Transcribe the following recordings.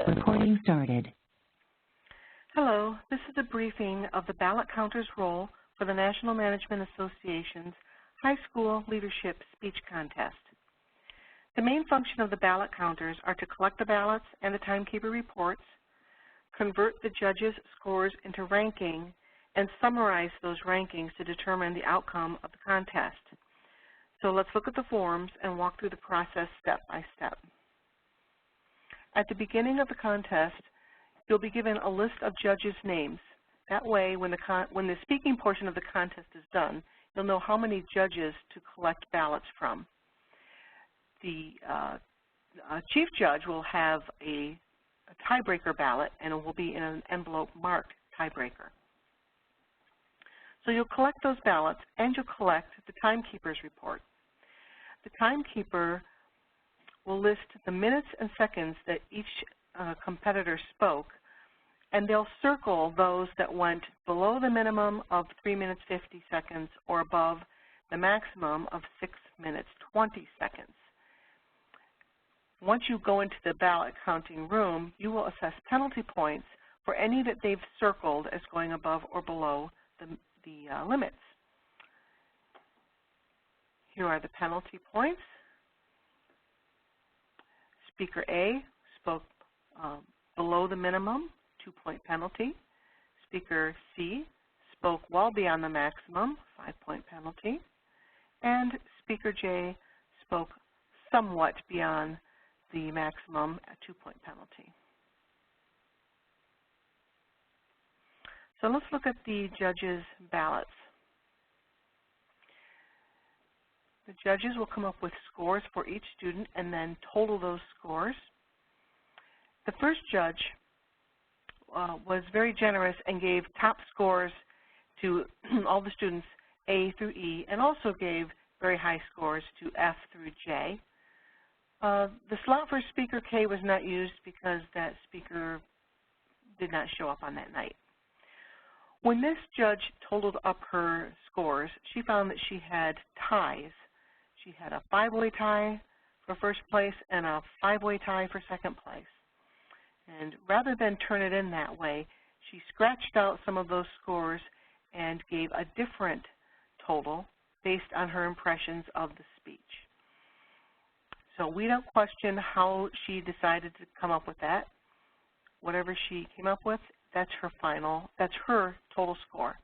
Recording started. Hello, this is a briefing of the ballot counter's role for the National Management Association's High School Leadership Speech Contest. The main function of the ballot counters are to collect the ballots and the timekeeper reports, convert the judges' scores into ranking, and summarize those rankings to determine the outcome of the contest. So let's look at the forms and walk through the process step by step. At the beginning of the contest, you'll be given a list of judges' names. That way, when the speaking portion of the contest is done, you'll know how many judges to collect ballots from. The chief judge will have a tiebreaker ballot, and it will be in an envelope marked tiebreaker. So you'll collect those ballots, and you'll collect the timekeeper's report. The timekeeper will list the minutes and seconds that each competitor spoke, and they'll circle those that went below the minimum of 3 minutes 50 seconds or above the maximum of 6 minutes 20 seconds. Once you go into the ballot counting room, you will assess penalty points for any that they've circled as going above or below the limits. Here are the penalty points. Speaker A spoke below the minimum, 2-point penalty. Speaker C spoke well beyond the maximum, 5-point penalty. And Speaker J spoke somewhat beyond the maximum, a 2-point penalty. So let's look at the judges' ballots. The judges will come up with scores for each student and then total those scores. The first judge was very generous and gave top scores to all the students A through E, and also gave very high scores to F through J. The slot for Speaker K was not used because that speaker did not show up on that night. When this judge totaled up her scores, she found that she had ties. She had a 5-way tie for first place and a 5-way tie for second place. And rather than turn it in that way, she scratched out some of those scores and gave a different total based on her impressions of the speech. So we don't question how she decided to come up with that. Whatever she came up with, that's her total score.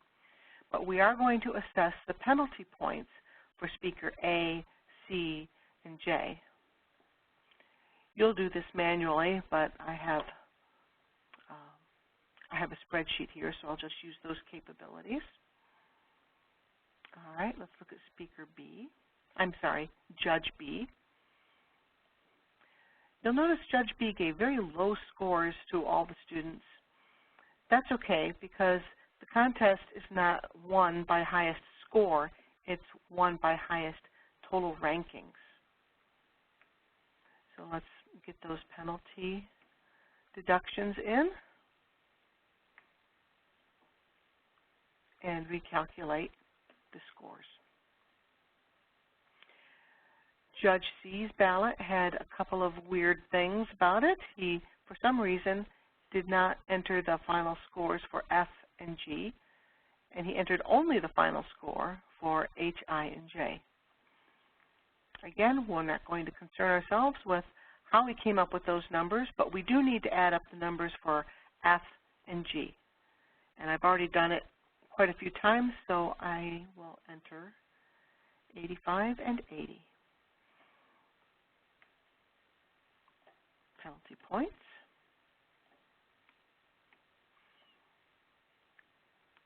But we are going to assess the penalty points for Speaker A, C, and J. You'll do this manually, but I have a spreadsheet here, so I'll just use those capabilities. All right, let's look at Judge B. You'll notice Judge B gave very low scores to all the students. That's okay, because the contest is not won by highest score, it's won by highest total rankings. So let's get those penalty deductions in and recalculate the scores. Judge C's ballot had a couple of weird things about it. He, for some reason, did not enter the final scores for F and G, and he entered only the final score for H, I, and J. Again, we're not going to concern ourselves with how he came up with those numbers, but we do need to add up the numbers for F and G. And I've already done it quite a few times, so I will enter 85 and 80. Penalty points.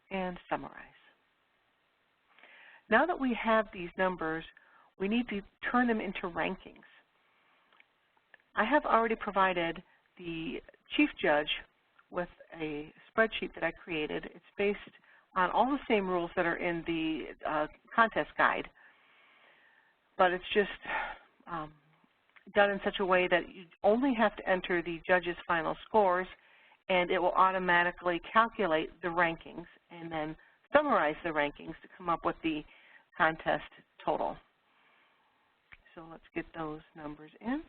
And summarize. Now that we have these numbers, we need to turn them into rankings. I have already provided the chief judge with a spreadsheet that I created. It's based on all the same rules that are in the contest guide, but it's just done in such a way that you only have to enter the judge's final scores, and it will automatically calculate the rankings and then summarize the rankings to come up with the contest total. So let's get those numbers in.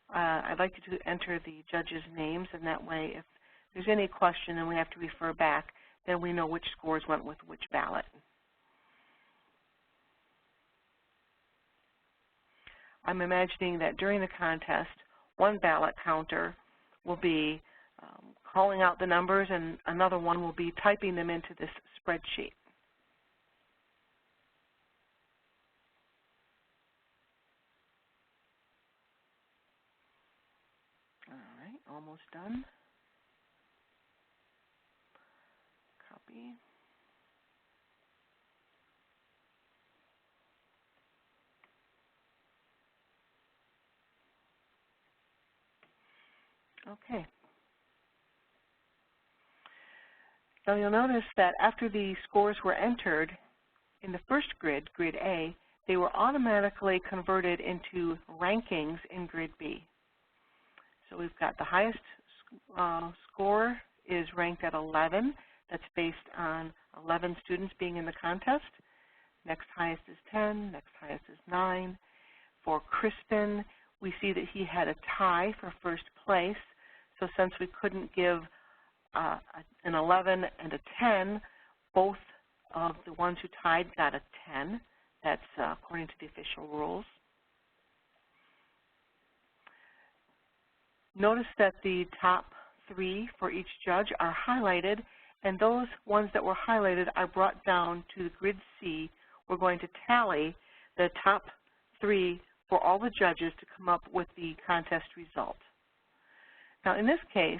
I'd like you to enter the judges' names, and that way if there's any question and we have to refer back, then we know which scores went with which ballot. I'm imagining that during the contest, one ballot counter will be calling out the numbers and another one will be typing them into this spreadsheet. All right, almost done. Copy. Okay. Now you'll notice that after the scores were entered in the first grid, grid A, they were automatically converted into rankings in grid B. So we've got the highest score is ranked at 11. That's based on 11 students being in the contest. Next highest is 10. Next highest is 9. For Crispin, we see that he had a tie for first place. So since we couldn't give an 11 and a 10, both of the ones who tied got a 10. That's according to the official rules. Notice that the top 3 for each judge are highlighted, and those ones that were highlighted are brought down to the grid C. We're going to tally the top 3 for all the judges to come up with the contest result. Now in this case,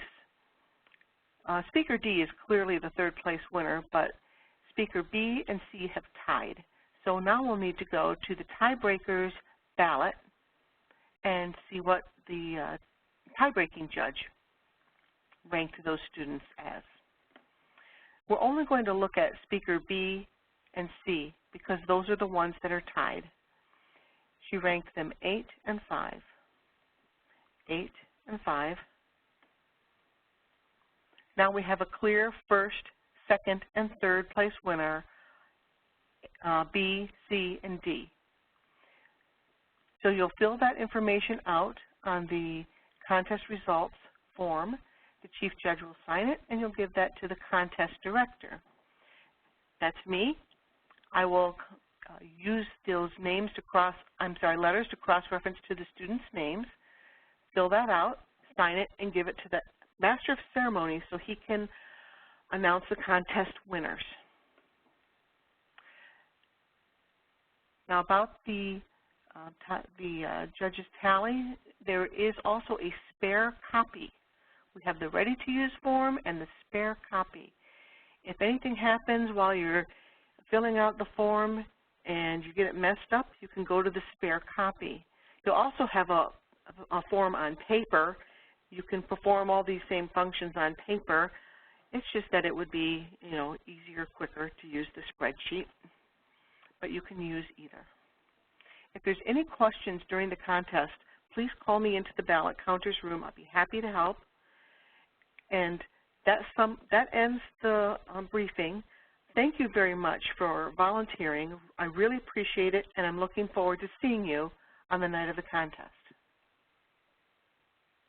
Speaker D is clearly the third place winner, but Speaker B and C have tied. So now we'll need to go to the tiebreakers ballot and see what the tie-breaking judge ranked those students as. We're only going to look at Speaker B and C because those are the ones that are tied. She ranked them 8 and 5. 8 and 5. Now we have a clear first, second, and third place winner, B, C, and D. So you'll fill that information out on the contest results form. The chief judge will sign it, and you'll give that to the contest director. That's me. I will use those names to letters to cross-reference to the students' names, fill that out, sign it, and give it to the Master of Ceremonies so he can announce the contest winners. Now about the judges' tally, there is also a spare copy. We have the ready-to-use form and the spare copy. If anything happens while you're filling out the form and you get it messed up, you can go to the spare copy. You'll also have a form on paper. You can perform all these same functions on paper. It's just that it would be, easier, quicker to use the spreadsheet, but you can use either. If there's any questions during the contest, please call me into the ballot counters room. I'll be happy to help. And that ends the briefing. Thank you very much for volunteering. I really appreciate it, and I'm looking forward to seeing you on the night of the contest.